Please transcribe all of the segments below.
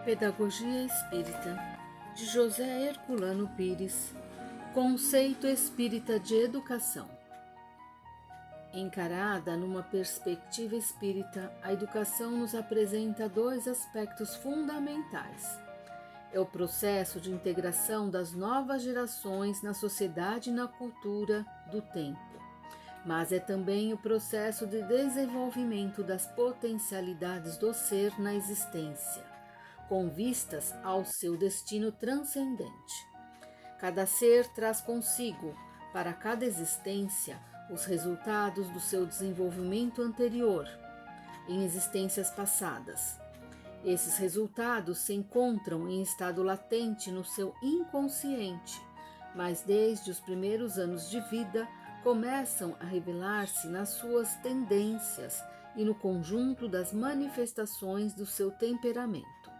Pedagogia Espírita, de José Herculano Pires. Conceito espírita de educação. Encarada numa perspectiva espírita, a educação nos apresenta dois aspectos fundamentais. É o processo de integração das novas gerações na sociedade e na cultura do tempo, mas é também o processo de desenvolvimento das potencialidades do ser na existência, com vistas ao seu destino transcendente. Cada ser traz consigo, para cada existência, os resultados do seu desenvolvimento anterior, em existências passadas. Esses resultados se encontram em estado latente no seu inconsciente, mas desde os primeiros anos de vida começam a revelar-se nas suas tendências e no conjunto das manifestações do seu temperamento.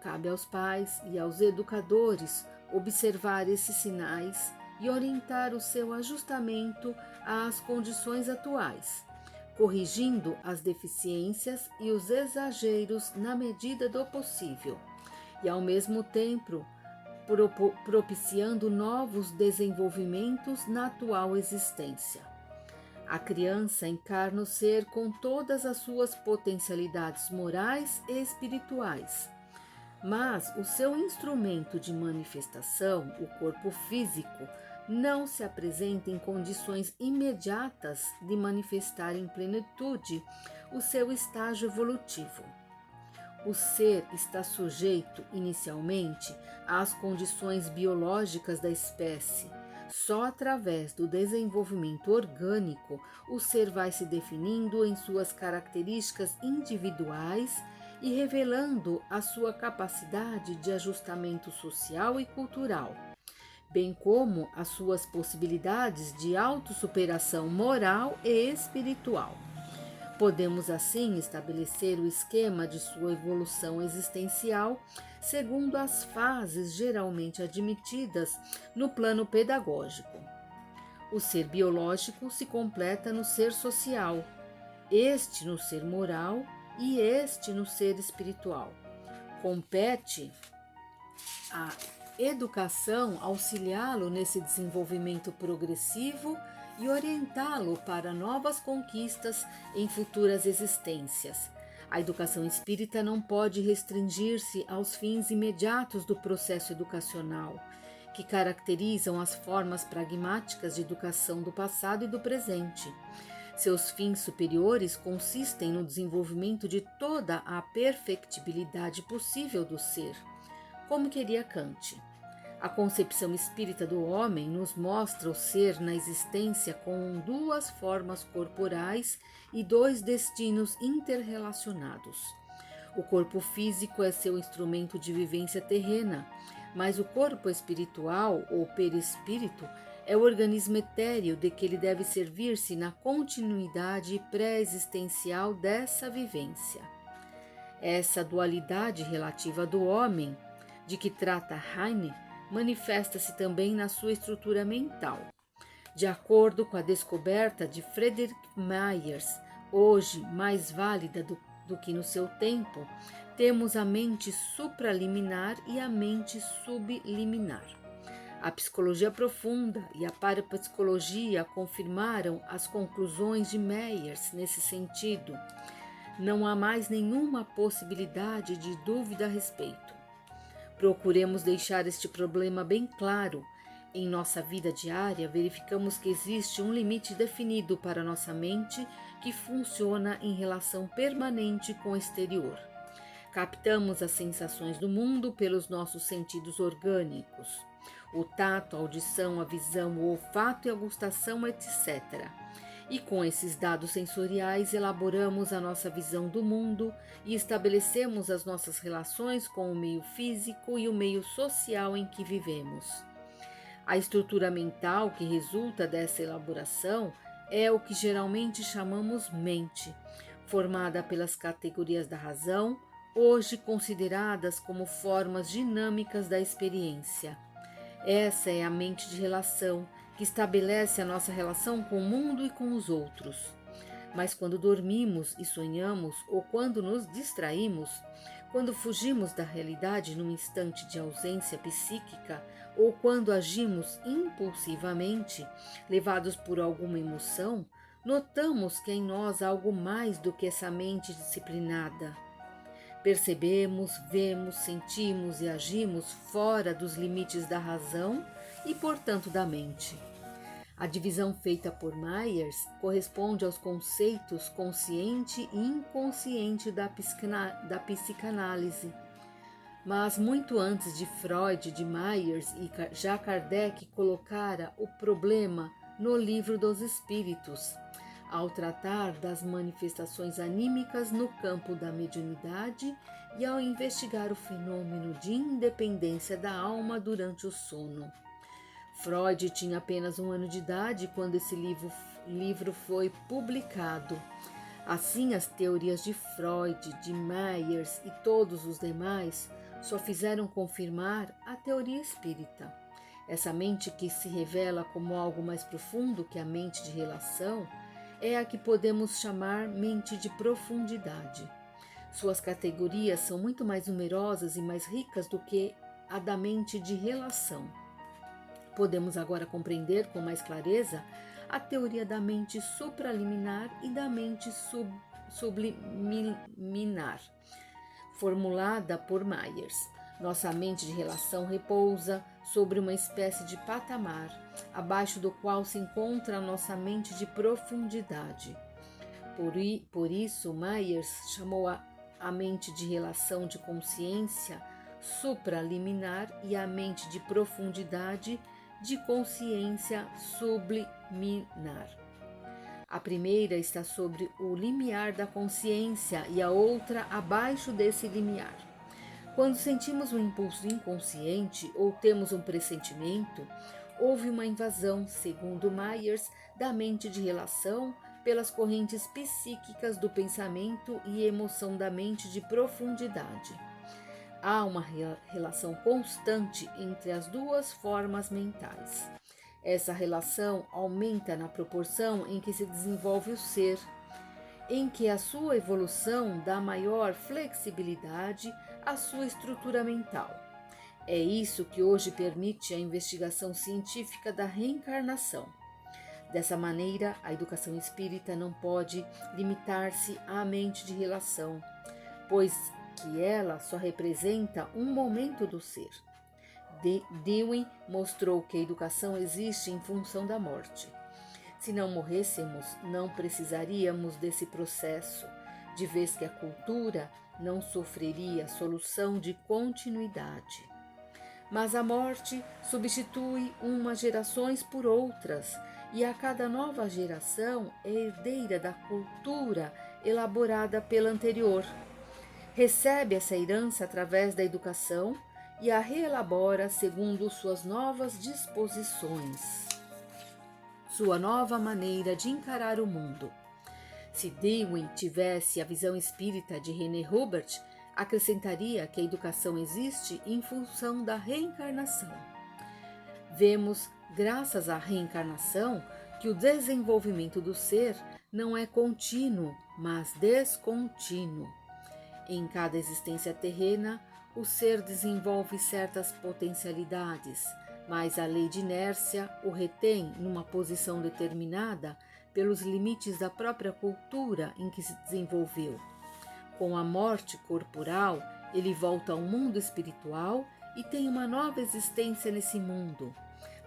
Cabe aos pais e aos educadores observar esses sinais e orientar o seu ajustamento às condições atuais, corrigindo as deficiências e os exageros na medida do possível, e ao mesmo tempo propiciando novos desenvolvimentos na atual existência. A criança encarna o ser com todas as suas potencialidades morais e espirituais, mas o seu instrumento de manifestação, o corpo físico, não se apresenta em condições imediatas de manifestar em plenitude o seu estágio evolutivo. O ser está sujeito, inicialmente, às condições biológicas da espécie. Só através do desenvolvimento orgânico, o ser vai se definindo em suas características individuais e revelando a sua capacidade de ajustamento social e cultural, bem como as suas possibilidades de autossuperação moral e espiritual. Podemos assim estabelecer o esquema de sua evolução existencial segundo as fases geralmente admitidas no plano pedagógico. O ser biológico se completa no ser social, este no ser moral e este no ser espiritual. Compete à educação auxiliá-lo nesse desenvolvimento progressivo e orientá-lo para novas conquistas em futuras existências. A educação espírita não pode restringir-se aos fins imediatos do processo educacional, que caracterizam as formas pragmáticas de educação do passado e do presente. Seus fins superiores consistem no desenvolvimento de toda a perfectibilidade possível do ser, como queria Kant. A concepção espírita do homem nos mostra o ser na existência com duas formas corporais e dois destinos interrelacionados. O corpo físico é seu instrumento de vivência terrena, mas o corpo espiritual, ou perispírito, é o organismo etéreo de que ele deve servir-se na continuidade pré-existencial dessa vivência. Essa dualidade relativa do homem, de que trata Heine, manifesta-se também na sua estrutura mental. De acordo com a descoberta de Friedrich Myers, hoje mais válida do que no seu tempo, temos a mente supraliminar e a mente subliminar. A psicologia profunda e a parapsicologia confirmaram as conclusões de Myers nesse sentido. Não há mais nenhuma possibilidade de dúvida a respeito. Procuremos deixar este problema bem claro. Em nossa vida diária, verificamos que existe um limite definido para nossa mente que funciona em relação permanente com o exterior. Captamos as sensações do mundo pelos nossos sentidos orgânicos, o tato, a audição, a visão, o olfato e a gustação, etc. E com esses dados sensoriais elaboramos a nossa visão do mundo e estabelecemos as nossas relações com o meio físico e o meio social em que vivemos. A estrutura mental que resulta dessa elaboração é o que geralmente chamamos mente, formada pelas categorias da razão, hoje consideradas como formas dinâmicas da experiência. Essa é a mente de relação, que estabelece a nossa relação com o mundo e com os outros. Mas quando dormimos e sonhamos, ou quando nos distraímos, Quando fugimos da realidade num instante de ausência psíquica ou quando agimos impulsivamente, levados por alguma emoção, notamos que em nós há algo mais do que essa mente disciplinada. Percebemos, vemos, sentimos e agimos fora dos limites da razão e, portanto, da mente. A divisão feita por Myers corresponde aos conceitos consciente e inconsciente da psicanálise. Mas muito antes de Freud, de Myers e já Kardec colocara o problema no Livro dos Espíritos, ao tratar das manifestações anímicas no campo da mediunidade e ao investigar o fenômeno de independência da alma durante o sono. Freud tinha apenas 1 ano de idade quando esse livro foi publicado. Assim, as teorias de Freud, de Myers e todos os demais só fizeram confirmar a teoria espírita. Essa mente que se revela como algo mais profundo que a mente de relação é a que podemos chamar mente de profundidade. Suas categorias são muito mais numerosas e mais ricas do que a da mente de relação. Podemos agora compreender com mais clareza a teoria da mente supraliminar e da mente subliminar, formulada por Myers. Nossa mente de relação repousa sobre uma espécie de patamar, abaixo do qual se encontra a nossa mente de profundidade. Por isso, Myers chamou a mente de relação de consciência supraliminar e a mente de profundidade de consciência subliminar. A primeira está sobre o limiar da consciência e a outra abaixo desse limiar. Quando sentimos um impulso inconsciente ou temos um pressentimento, houve uma invasão, segundo Myers, da mente de relação pelas correntes psíquicas do pensamento e emoção da mente de profundidade. Há uma relação constante entre as duas formas mentais. Essa relação aumenta na proporção em que se desenvolve o ser, em que a sua evolução dá maior flexibilidade à sua estrutura mental. É isso que hoje permite a investigação científica da reencarnação. Dessa maneira, a educação espírita não pode limitar-se à mente de relação, pois que ela só representa um momento do ser. Dewey mostrou que a educação existe em função da morte. Se não morrêssemos, não precisaríamos desse processo, de vez que a cultura não sofreria solução de continuidade. Mas a morte substitui umas gerações por outras, e a cada nova geração é herdeira da cultura elaborada pela anterior. Recebe essa herança através da educação e a reelabora segundo suas novas disposições, sua nova maneira de encarar o mundo. Se Dewey tivesse a visão espírita de René Hubert, acrescentaria que a educação existe em função da reencarnação. Vemos, graças à reencarnação, que o desenvolvimento do ser não é contínuo, mas descontínuo. Em cada existência terrena, o ser desenvolve certas potencialidades, mas a lei de inércia o retém numa posição determinada pelos limites da própria cultura em que se desenvolveu. Com a morte corporal, ele volta ao mundo espiritual e tem uma nova existência nesse mundo.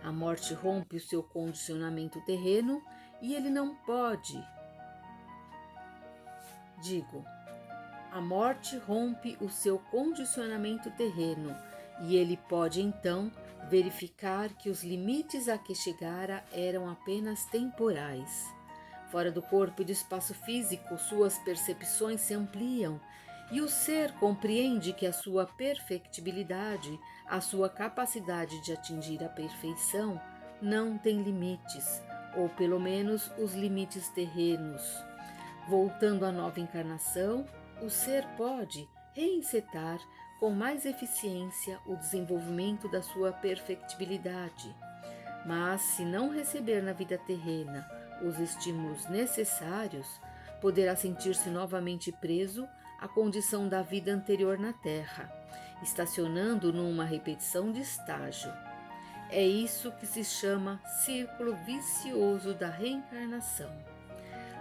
A morte rompe o seu condicionamento terreno e ele não pode. A morte rompe o seu condicionamento terreno e ele pode então verificar que os limites a que chegara eram apenas temporais. Fora do corpo e do espaço físico, suas percepções se ampliam e o ser compreende que a sua perfectibilidade, a sua capacidade de atingir a perfeição, não tem limites, ou pelo menos os limites terrenos. Voltando à nova encarnação, o ser pode reencetar com mais eficiência o desenvolvimento da sua perfectibilidade. Mas, se não receber na vida terrena os estímulos necessários, poderá sentir-se novamente preso a condição da vida anterior na Terra, estacionando numa repetição de estágio. É isso que se chama círculo vicioso da reencarnação.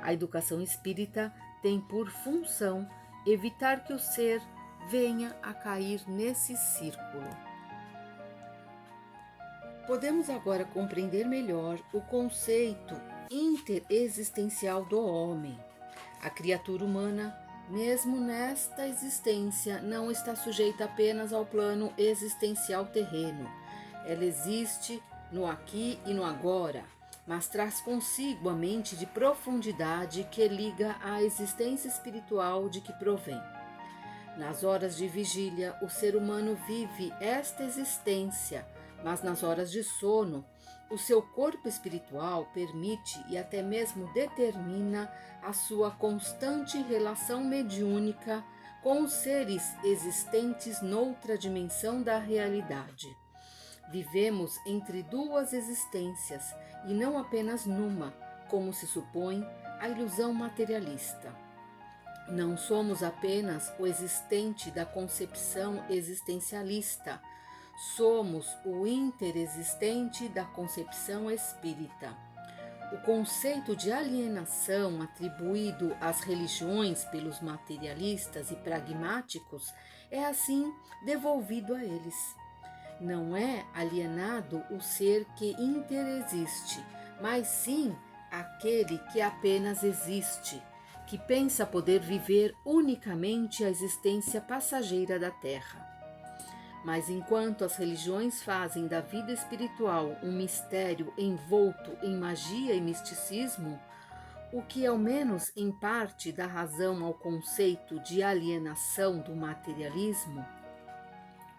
A educação espírita tem por função evitar que o ser venha a cair nesse círculo. Podemos agora compreender melhor o conceito interexistencial do homem. A criatura humana, mesmo nesta existência, não está sujeita apenas ao plano existencial terreno. Ela existe no aqui e no agora, mas traz consigo a mente de profundidade que liga à existência espiritual de que provém. Nas horas de vigília, o ser humano vive esta existência, mas nas horas de sono, o seu corpo espiritual permite e até mesmo determina a sua constante relação mediúnica com os seres existentes noutra dimensão da realidade. Vivemos entre duas existências e não apenas numa, como se supõe a ilusão materialista. Não somos apenas o existente da concepção existencialista, somos o interexistente da concepção espírita. O conceito de alienação atribuído às religiões pelos materialistas e pragmáticos é assim devolvido a eles. Não é alienado o ser que interexiste, mas sim aquele que apenas existe, que pensa poder viver unicamente a existência passageira da Terra. Mas enquanto as religiões fazem da vida espiritual um mistério envolto em magia e misticismo, o que ao menos em parte dá razão ao conceito de alienação do materialismo,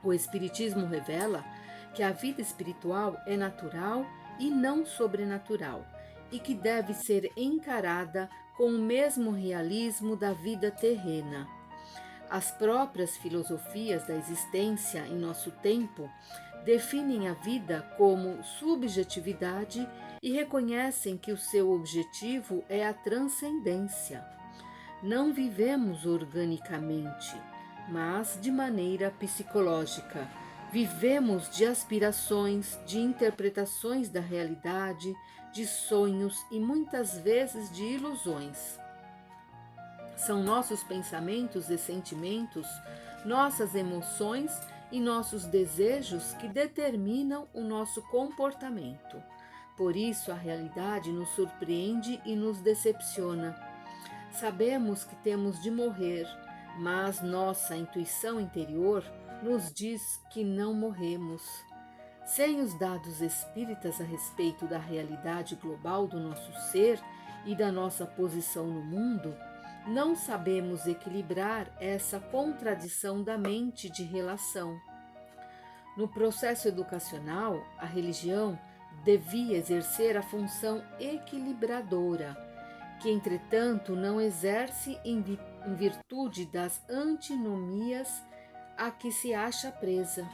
o Espiritismo revela que a vida espiritual é natural e não sobrenatural, e que deve ser encarada com o mesmo realismo da vida terrena. As próprias filosofias da existência em nosso tempo definem a vida como subjetividade e reconhecem que o seu objetivo é a transcendência. Não vivemos organicamente, mas de maneira psicológica. Vivemos de aspirações, de interpretações da realidade, de sonhos e muitas vezes de ilusões. São nossos pensamentos e sentimentos, nossas emoções e nossos desejos que determinam o nosso comportamento. Por isso, a realidade nos surpreende e nos decepciona. Sabemos que temos de morrer, mas nossa intuição interior nos diz que não morremos. Sem os dados espíritas a respeito da realidade global do nosso ser e da nossa posição no mundo, não sabemos equilibrar essa contradição da mente de relação. No processo educacional, a religião devia exercer a função equilibradora, que entretanto não exerce em virtude das antinomias a que se acha presa.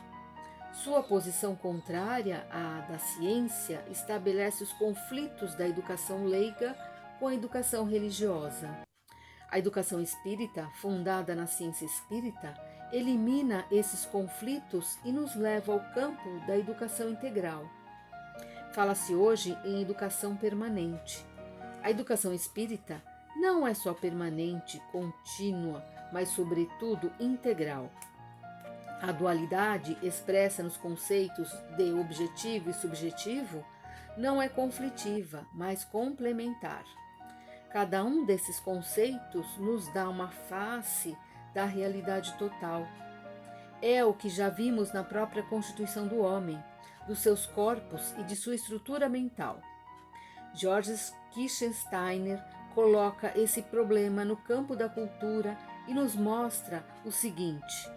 Sua posição contrária à da ciência estabelece os conflitos da educação leiga com a educação religiosa. A educação espírita, fundada na ciência espírita, elimina esses conflitos e nos leva ao campo da educação integral. Fala-se hoje em educação permanente. A educação espírita não é só permanente, contínua, mas sobretudo integral. A dualidade expressa nos conceitos de objetivo e subjetivo não é conflitiva, mas complementar. Cada um desses conceitos nos dá uma face da realidade total. É o que já vimos na própria constituição do homem, dos seus corpos e de sua estrutura mental. George Kirchensteiner coloca esse problema no campo da cultura e nos mostra o seguinte: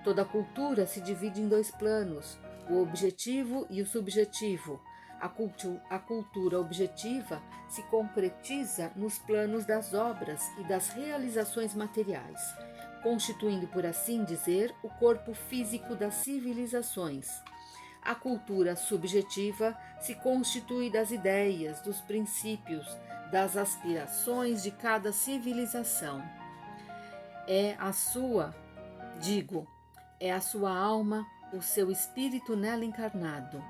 toda cultura se divide em dois planos, o objetivo e o subjetivo. A cultura objetiva se concretiza nos planos das obras e das realizações materiais, constituindo, por assim dizer, o corpo físico das civilizações. A cultura subjetiva se constitui das ideias, dos princípios, das aspirações de cada civilização. É a sua, digo, é a sua alma, o seu espírito nela encarnado.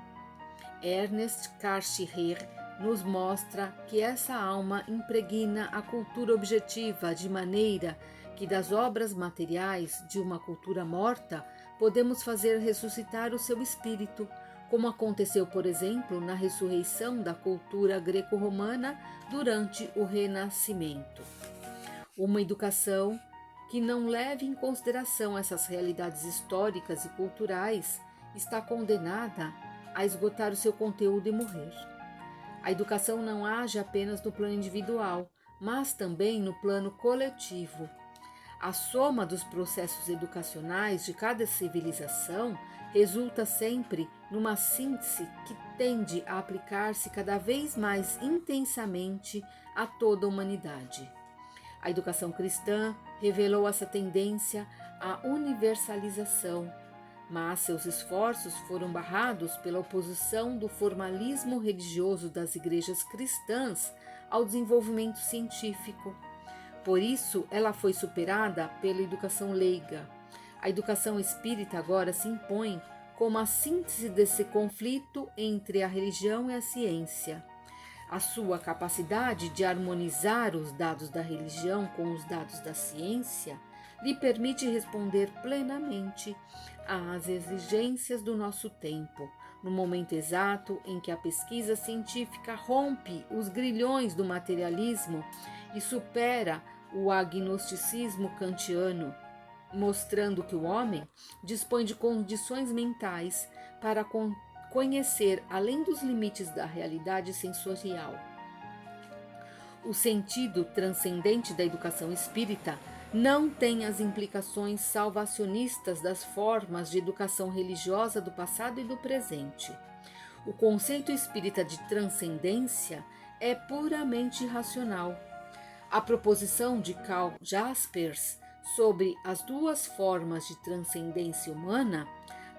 Ernest Cartier nos mostra que essa alma impregna a cultura objetiva de maneira que das obras materiais de uma cultura morta podemos fazer ressuscitar o seu espírito, como aconteceu, por exemplo, na ressurreição da cultura greco-romana durante o Renascimento. Uma educação que não leve em consideração essas realidades históricas e culturais está condenada a esgotar o seu conteúdo e morrer. A educação não age apenas no plano individual, mas também no plano coletivo. A soma dos processos educacionais de cada civilização resulta sempre numa síntese que tende a aplicar-se cada vez mais intensamente a toda a humanidade. A educação cristã revelou essa tendência à universalização, mas seus esforços foram barrados pela oposição do formalismo religioso das igrejas cristãs ao desenvolvimento científico. Por isso, ela foi superada pela educação leiga. A educação espírita agora se impõe como a síntese desse conflito entre a religião e a ciência. A sua capacidade de harmonizar os dados da religião com os dados da ciência lhe permite responder plenamente às exigências do nosso tempo, no momento exato em que a pesquisa científica rompe os grilhões do materialismo e supera o agnosticismo kantiano, mostrando que o homem dispõe de condições mentais para conhecer além dos limites da realidade sensorial. O sentido transcendente da educação espírita não tem as implicações salvacionistas das formas de educação religiosa do passado e do presente. O conceito espírita de transcendência é puramente racional. A proposição de Karl Jaspers sobre as duas formas de transcendência humana,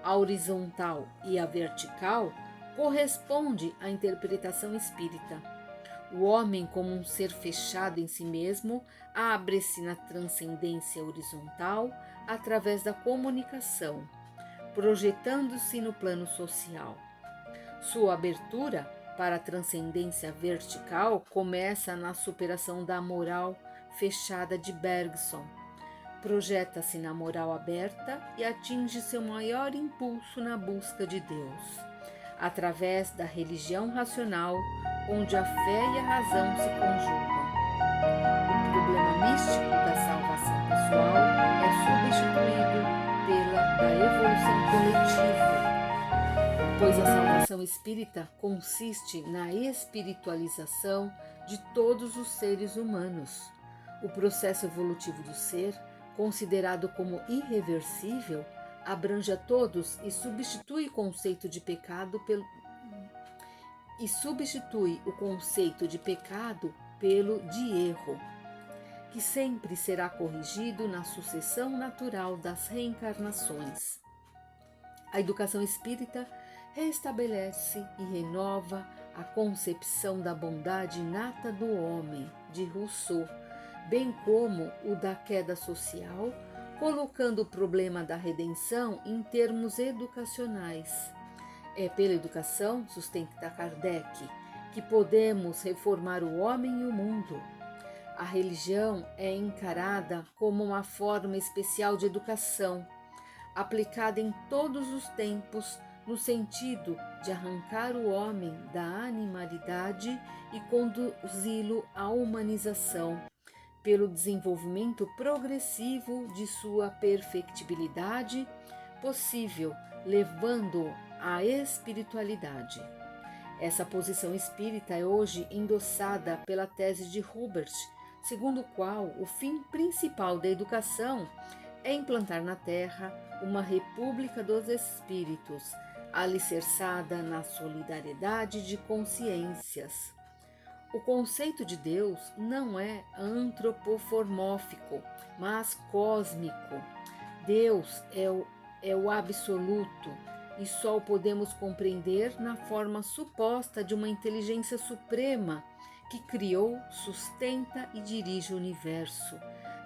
a horizontal e a vertical, corresponde à interpretação espírita. O homem, como um ser fechado em si mesmo, abre-se na transcendência horizontal através da comunicação, projetando-se no plano social. Sua abertura para a transcendência vertical começa na superação da moral fechada de Bergson. Projeta-se na moral aberta e atinge seu maior impulso na busca de Deus, através da religião racional, onde a fé e a razão se conjugam. O problema místico da salvação pessoal é substituído pela da evolução coletiva, pois a salvação espírita consiste na espiritualização de todos os seres humanos. O processo evolutivo do ser, considerado como irreversível, abrange a todos e substitui o conceito de pecado pelo de erro, que sempre será corrigido na sucessão natural das reencarnações. A educação espírita restabelece e renova a concepção da bondade inata do homem, de Rousseau, bem como o da queda social, colocando o problema da redenção em termos educacionais. É pela educação, sustenta Kardec, que podemos reformar o homem e o mundo. A religião é encarada como uma forma especial de educação, aplicada em todos os tempos, no sentido de arrancar o homem da animalidade e conduzi-lo à humanização, pelo desenvolvimento progressivo de sua perfectibilidade possível, levando-o à espiritualidade. Essa posição espírita é hoje endossada pela tese de Hubert, segundo o qual o fim principal da educação é implantar na Terra uma república dos espíritos, alicerçada na solidariedade de consciências. O conceito de Deus não é antropomórfico, mas cósmico. Deus é o absoluto e só o podemos compreender na forma suposta de uma inteligência suprema que criou, sustenta e dirige o universo,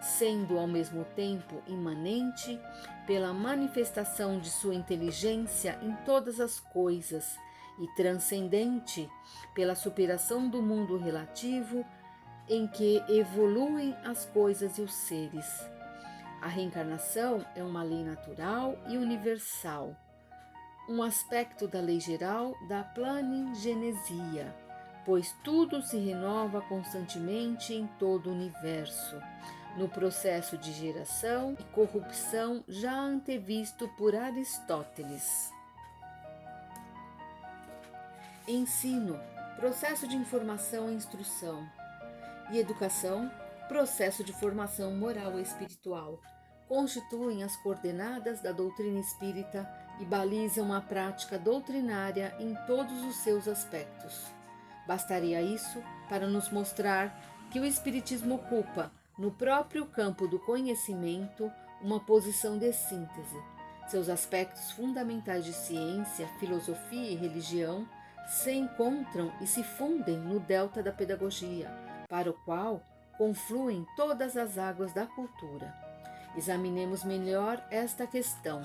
sendo ao mesmo tempo imanente pela manifestação de sua inteligência em todas as coisas e transcendente pela superação do mundo relativo em que evoluem as coisas e os seres. A reencarnação é uma lei natural e universal, um aspecto da lei geral da planigenesia, pois tudo se renova constantemente em todo o universo, no processo de geração e corrupção já antevisto por Aristóteles. Ensino, processo de informação e instrução, e educação, processo de formação moral e espiritual, constituem as coordenadas da doutrina espírita e balizam a prática doutrinária em todos os seus aspectos. Bastaria isso para nos mostrar que o Espiritismo ocupa, no próprio campo do conhecimento, uma posição de síntese. Seus aspectos fundamentais de ciência, filosofia e religião se encontram e se fundem no delta da pedagogia, para o qual confluem todas as águas da cultura. Examinemos melhor esta questão.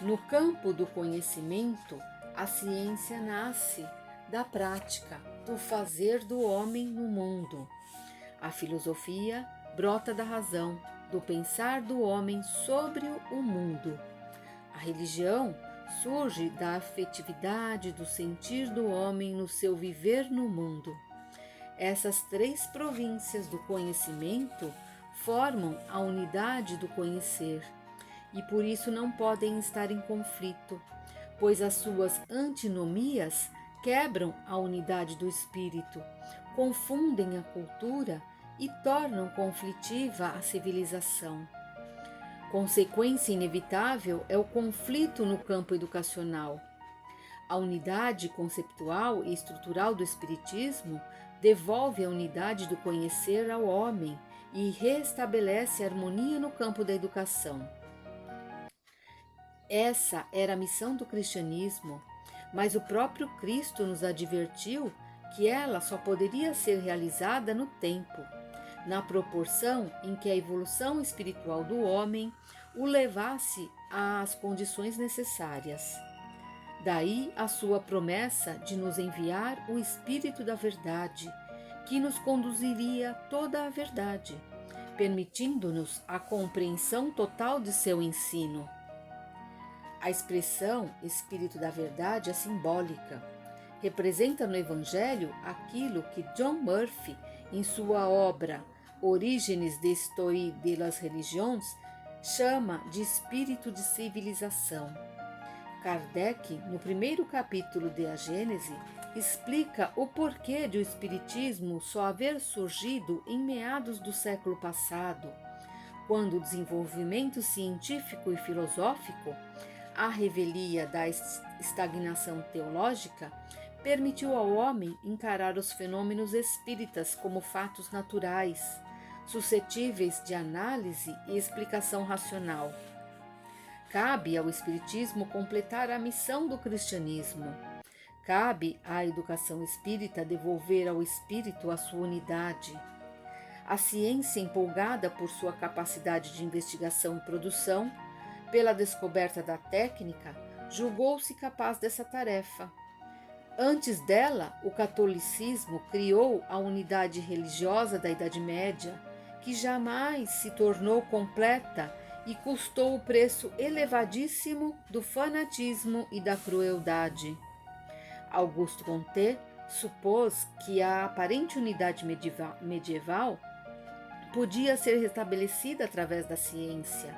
No campo do conhecimento, a ciência nasce da prática, do fazer do homem no mundo. A filosofia brota da razão, do pensar do homem sobre o mundo. A religião surge da afetividade, do sentir do homem no seu viver no mundo. Essas três províncias do conhecimento formam a unidade do conhecer e por isso não podem estar em conflito, pois as suas antinomias quebram a unidade do espírito, confundem a cultura e tornam conflitiva a civilização. Consequência inevitável é o conflito no campo educacional. A unidade conceptual e estrutural do espiritismo devolve a unidade do conhecer ao homem e restabelece a harmonia no campo da educação. Essa era a missão do cristianismo, mas o próprio Cristo nos advertiu que ela só poderia ser realizada no tempo, na proporção em que a evolução espiritual do homem o levasse às condições necessárias. Daí a sua promessa de nos enviar o Espírito da Verdade, que nos conduziria toda a verdade, permitindo-nos a compreensão total de seu ensino. A expressão Espírito da Verdade é simbólica. Representa no Evangelho aquilo que John Murphy, em sua obra Orígenes de Histoire de las Religions, chama de espírito de civilização. Kardec, no primeiro capítulo de A Gênese, explica o porquê de o Espiritismo só haver surgido em meados do século passado, quando o desenvolvimento científico e filosófico, a revelia da estagnação teológica, permitiu ao homem encarar os fenômenos espíritas como fatos naturais, suscetíveis de análise e explicação racional. Cabe ao Espiritismo completar a missão do cristianismo. Cabe à educação espírita devolver ao espírito a sua unidade. A ciência, empolgada por sua capacidade de investigação e produção, pela descoberta da técnica, julgou-se capaz dessa tarefa. Antes dela, o catolicismo criou a unidade religiosa da Idade Média, que jamais se tornou completa e custou o preço elevadíssimo do fanatismo e da crueldade. Auguste Comte supôs que a aparente unidade medieval podia ser restabelecida através da ciência,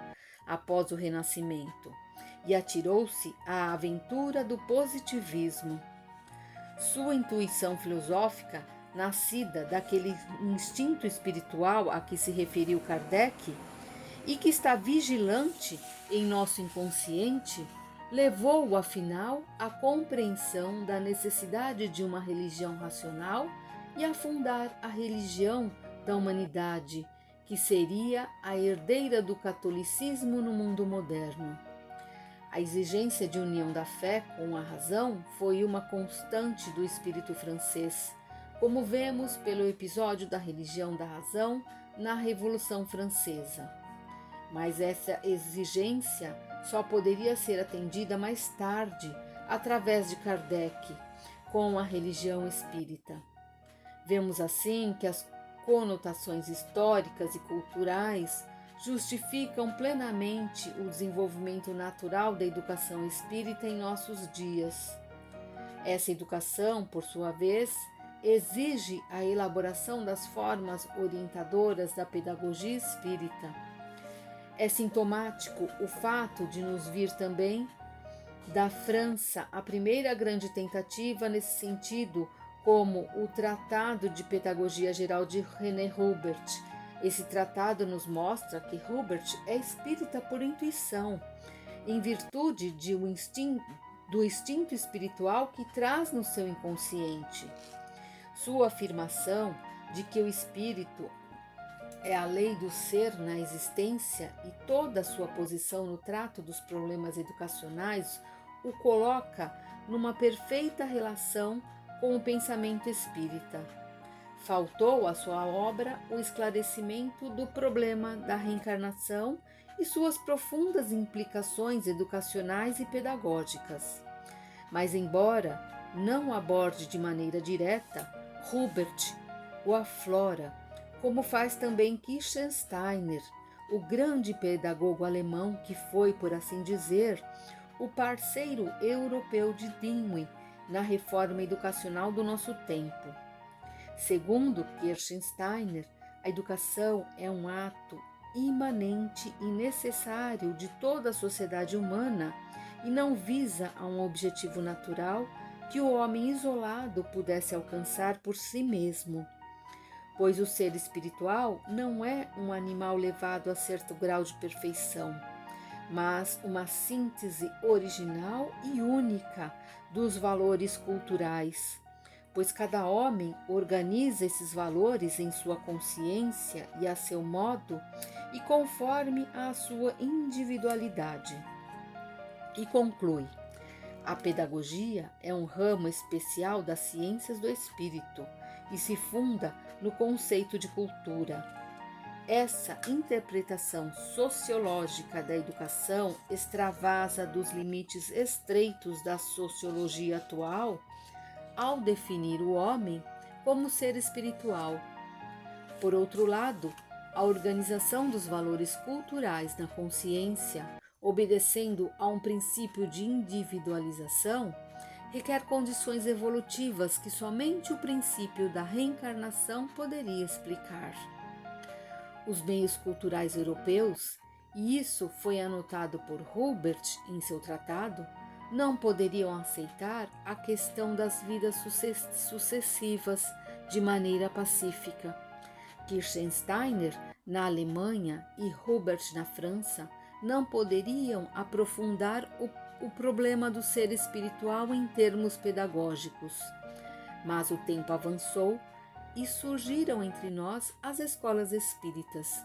após o Renascimento, e atirou-se à aventura do positivismo. Sua intuição filosófica, nascida daquele instinto espiritual a que se referiu Kardec, e que está vigilante em nosso inconsciente, levou-o, afinal, à compreensão da necessidade de uma religião racional e a fundar a religião da humanidade, que seria a herdeira do catolicismo no mundo moderno. A exigência de união da fé com a razão foi uma constante do espírito francês, como vemos pelo episódio da religião da razão na Revolução Francesa. Mas essa exigência só poderia ser atendida mais tarde, através de Kardec, com a religião espírita. Vemos assim que as conotações históricas e culturais justificam plenamente o desenvolvimento natural da educação espírita em nossos dias. Essa educação, por sua vez, exige a elaboração das formas orientadoras da pedagogia espírita. É sintomático o fato de nos vir também da França a primeira grande tentativa nesse sentido, como o Tratado de Pedagogia Geral de René Hubert. Esse tratado nos mostra que Hubert é espírita por intuição, em virtude do instinto espiritual que traz no seu inconsciente. Sua afirmação de que o espírito é a lei do ser na existência e toda a sua posição no trato dos problemas educacionais o coloca numa perfeita relação com o pensamento espírita. Faltou à sua obra o esclarecimento do problema da reencarnação e suas profundas implicações educacionais e pedagógicas. Mas, embora não aborde de maneira direta, Hubert o aflora, como faz também Kirchensteiner, o grande pedagogo alemão que foi, por assim dizer, o parceiro europeu de Dewey na reforma educacional do nosso tempo. Segundo Kirchensteiner, a educação é um ato imanente e necessário de toda a sociedade humana e não visa a um objetivo natural que o homem isolado pudesse alcançar por si mesmo, pois o ser espiritual não é um animal levado a certo grau de perfeição, mas uma síntese original e única dos valores culturais, pois cada homem organiza esses valores em sua consciência e a seu modo e conforme a sua individualidade. E conclui: a pedagogia é um ramo especial das ciências do espírito e se funda no conceito de cultura. Essa interpretação sociológica da educação extravasa dos limites estreitos da sociologia atual ao definir o homem como ser espiritual. Por outro lado, a organização dos valores culturais na consciência, obedecendo a um princípio de individualização, requer condições evolutivas que somente o princípio da reencarnação poderia explicar. Os meios culturais europeus, e isso foi anotado por Hubert em seu tratado, não poderiam aceitar a questão das vidas sucessivas de maneira pacífica. Kirchensteiner, na Alemanha, e Hubert, na França, não poderiam aprofundar o problema do ser espiritual em termos pedagógicos. Mas o tempo avançou e surgiram entre nós as escolas espíritas,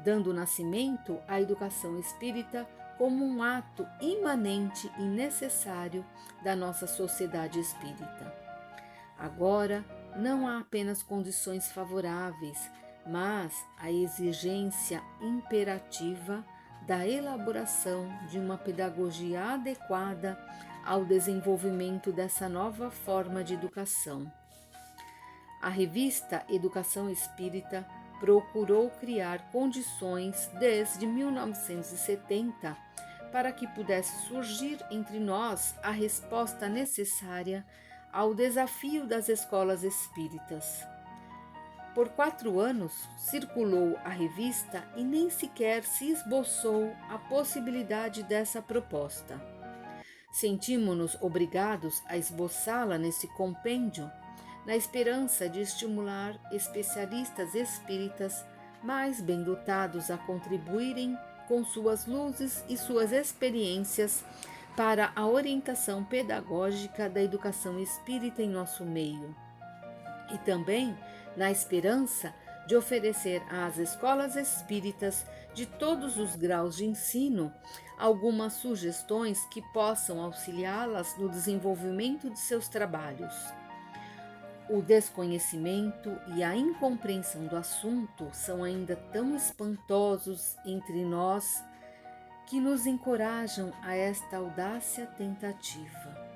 dando nascimento à educação espírita como um ato imanente e necessário da nossa sociedade espírita. Agora, não há apenas condições favoráveis, mas a exigência imperativa da elaboração de uma pedagogia adequada ao desenvolvimento dessa nova forma de educação. A revista Educação Espírita procurou criar condições desde 1970 para que pudesse surgir entre nós a resposta necessária ao desafio das escolas espíritas. Por 4 anos circulou a revista e nem sequer se esboçou a possibilidade dessa proposta. Sentimos-nos obrigados a esboçá-la nesse compêndio, na esperança de estimular especialistas espíritas mais bem dotados a contribuírem com suas luzes e suas experiências para a orientação pedagógica da educação espírita em nosso meio. E também na esperança de oferecer às escolas espíritas de todos os graus de ensino algumas sugestões que possam auxiliá-las no desenvolvimento de seus trabalhos. O desconhecimento e a incompreensão do assunto são ainda tão espantosos entre nós que nos encorajam a esta audácia tentativa.